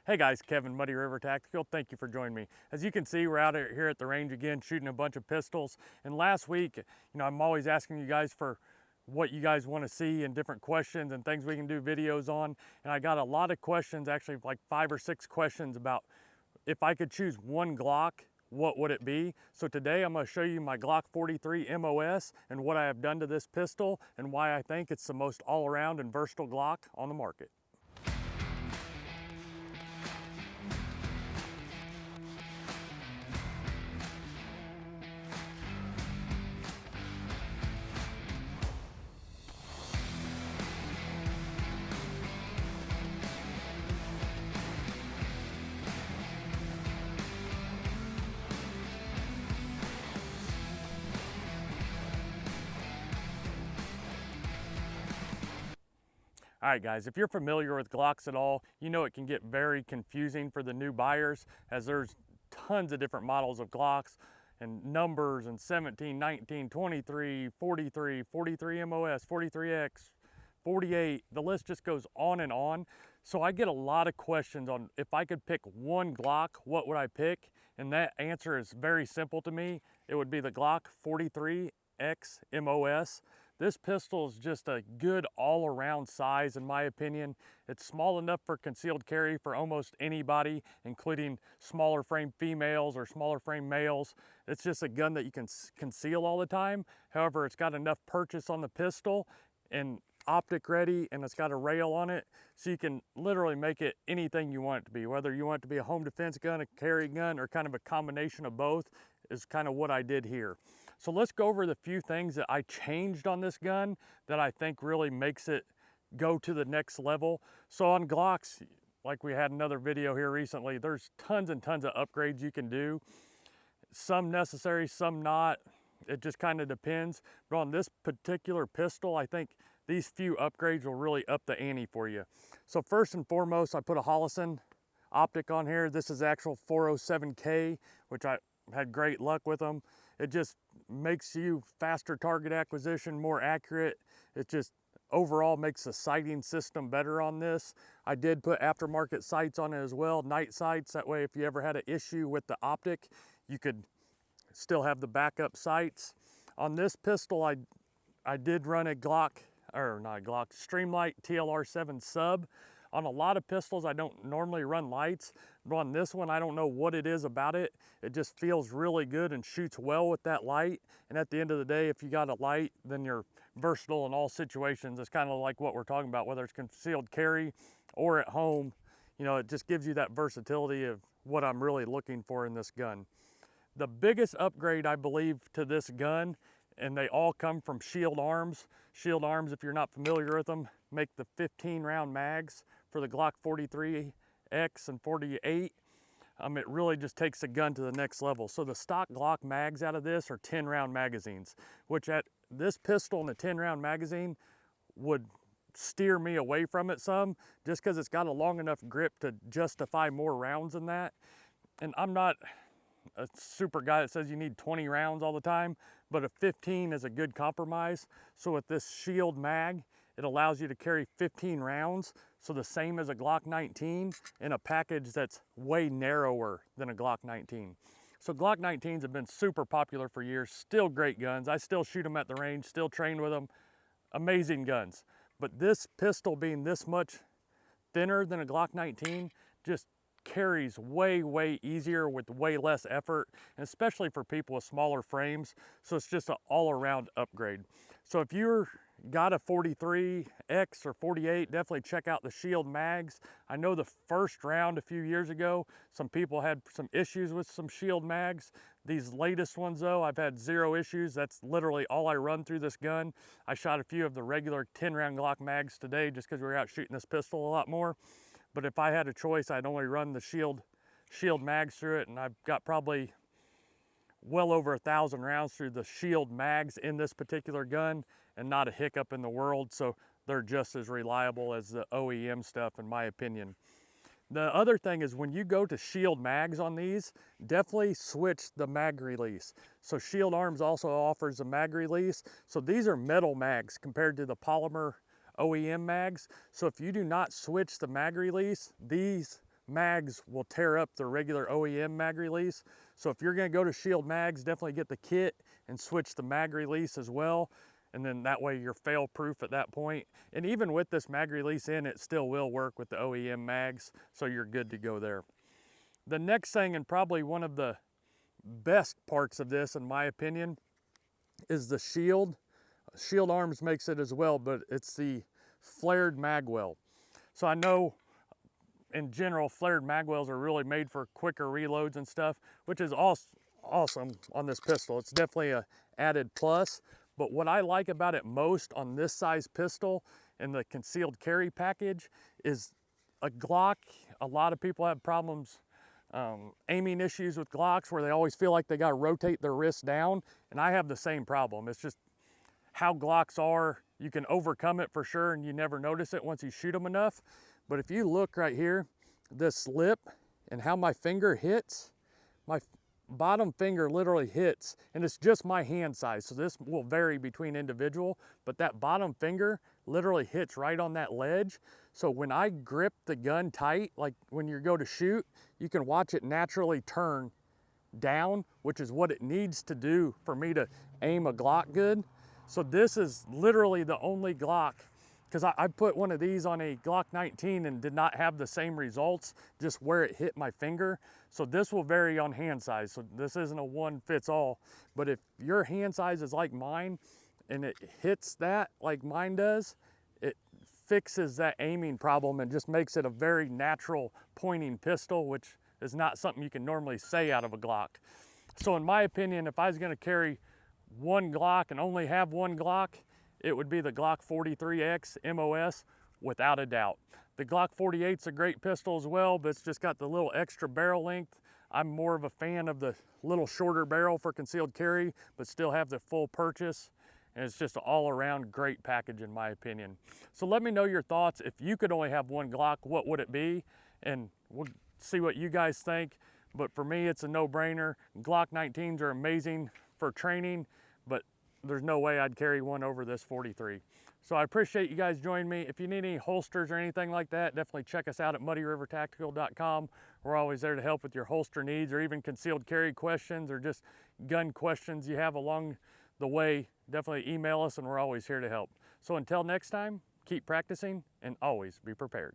Hey guys, Kevin, Muddy River Tactical. Thank you for joining me. As you can see, we're out here at the range again shooting a bunch of pistols. And last week, I'm always asking you guys for what you guys want to see and different questions and things we can do videos on. And I got a lot of questions, actually like 5 or 6 questions about if I could choose one Glock, what would it be? So today I'm going to show you my Glock 43 MOS and what I have done to this pistol and why I think it's the most all-around and versatile Glock on the market. All right guys, if you're familiar with Glocks at all, you know it can get very confusing for the new buyers as there's tons of different models of Glocks and numbers and 17, 19, 23, 43, 43 MOS, 43X, 48, the list just goes on and on. So I get a lot of questions on if I could pick one Glock, what would I pick? And that answer is very simple to me. It would be the Glock 43X MOS. This pistol is just a good all-around size in my opinion. It's small enough for concealed carry for almost anybody, including smaller frame females or smaller frame males. It's just a gun that you can conceal all the time. However, it's got enough purchase on the pistol and optic ready, and it's got a rail on it, so you can literally make it anything you want it to be. Whether you want it to be a home defense gun, a carry gun, or kind of a combination of both is kind of what I did here. So let's go over the few things that I changed on this gun that I think really makes it go to the next level. So on Glocks, like we had another video here recently, there's tons and tons of upgrades you can do. Some necessary, some not. It just kind of depends. But on this particular pistol, I think these few upgrades will really up the ante for you. So first and foremost, I put a Holosun optic on here. This is actual 407K, which I had great luck with them. It just makes you faster target acquisition, more accurate. It just overall makes the sighting system better on this. I did put aftermarket sights on it as well, night sights. That way if you ever had an issue with the optic, you could still have the backup sights. On this pistol, I did run a Glock, or not a Glock, Streamlight TLR7 sub. On a lot of pistols, I don't normally run lights, but on this one, I don't know what it is about it. It just feels really good and shoots well with that light. And at the end of the day, if you got a light, then you're versatile in all situations. It's kind of like what we're talking about, whether it's concealed carry or at home. You know, it just gives you that versatility of what I'm really looking for in this gun. The biggest upgrade, I believe, to this gun, and they all come from Shield Arms. Shield Arms, if you're not familiar with them, make the 15 round mags for the Glock 43X and 48. It really just takes the gun to the next level. So the stock Glock mags out of this are 10 round magazines, which at this pistol in the 10 round magazine would steer me away from it some, just because it's got a long enough grip to justify more rounds than that. And I'm not a super guy that says you need 20 rounds all the time, but a 15 is a good compromise. So with this Shield mag, it allows you to carry 15 rounds, so the same as a Glock 19 in a package that's way narrower than a Glock 19. So Glock 19s have been super popular for years, still great guns. I still shoot them at the range, still train with them, amazing guns. But this pistol being this much thinner than a Glock 19 just carries way easier with way less effort, and especially for people with smaller frames. So it's just an all-around upgrade. So if you're got a 43X or 48, definitely check out the Shield mags. I know the first round a few years ago, some people had some issues with some Shield mags. These latest ones though, I've had zero issues. That's literally all I run through this gun. I shot a few of the regular 10 round Glock mags today just because we were out shooting this pistol a lot more. But if I had a choice, I'd only run the Shield mags through it, and I've got probably well over 1,000 rounds through the Shield mags in this particular gun, and not a hiccup in the world, so they're just as reliable as the OEM stuff in my opinion. The other thing is when you go to Shield mags on these, definitely switch the mag release. So Shield Arms also offers a mag release. So these are metal mags compared to the polymer OEM mags. So if you do not switch the mag release, these mags will tear up the regular OEM mag release. So if you're gonna go to Shield mags, definitely get the kit and switch the mag release as well. And then that way you're fail proof at that point. And even with this mag release in, it still will work with the OEM mags, so you're good to go there. The next thing, and probably one of the best parts of this in my opinion, is the shield. Shield Arms makes it as well, but it's the flared mag well. So I know in general, flared mag wells are really made for quicker reloads and stuff, which is awesome on this pistol. It's definitely a added plus. But what I like about it most on this size pistol and the concealed carry package is a Glock. A lot of people have problems aiming issues with Glocks where they always feel like they got to rotate their wrist down, and I have the same problem. It's just how Glocks are. You can overcome it for sure, and you never notice it once you shoot them enough. But if you look right here, this lip and how my finger hits, my bottom finger literally hits, and it's just my hand size, so this will vary between individual, but that bottom finger literally hits right on that ledge. So when I grip the gun tight, like when you go to shoot, you can watch it naturally turn down, which is what it needs to do for me to aim a Glock good. So this is literally the only Glock, because I put one of these on a Glock 19 and did not have the same results, just where it hit my finger. So this will vary on hand size. So this isn't a one fits all, but if your hand size is like mine and it hits that like mine does, it fixes that aiming problem and just makes it a very natural pointing pistol, which is not something you can normally say out of a Glock. So in my opinion, if I was gonna carry one Glock and only have one Glock, it would be the Glock 43X MOS without a doubt. The Glock 48's a great pistol as well, but it's just got the little extra barrel length. I'm more of a fan of the little shorter barrel for concealed carry, but still have the full purchase. And it's just an all around great package in my opinion. So let me know your thoughts. If you could only have one Glock, what would it be? And we'll see what you guys think. But for me, it's a no-brainer. Glock 19s are amazing for training, but there's no way I'd carry one over this 43. So I appreciate you guys joining me. If you need any holsters or anything like that, definitely check us out at muddyrivertactical.com. We're always there to help with your holster needs or even concealed carry questions or just gun questions you have along the way. Definitely email us and we're always here to help. So until next time, keep practicing and always be prepared.